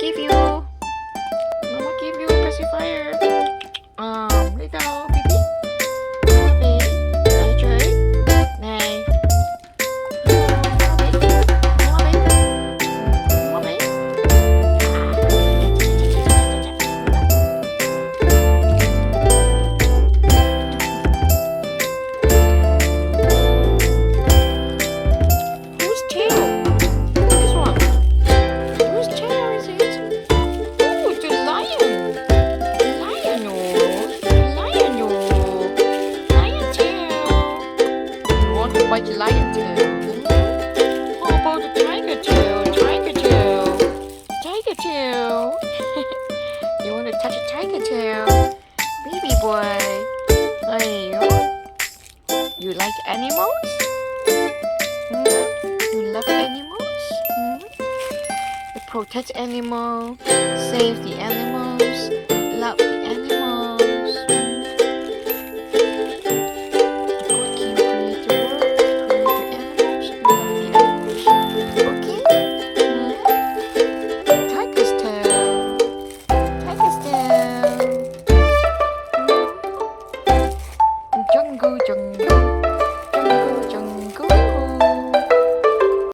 give you. Mama give you a pacifier. Little baby. Baby. Này chơi. Này. Whose tail? This one. Whose tail is it? Oh, the lion. Lion, lion, lion tail. You want to bite the lion tail? How about the tiger tail? Tiger tail. Tiger tail. You want to touch a tiger tail? Baby boy. Hey, you like animals? You love animals? You protect animals, save the animals.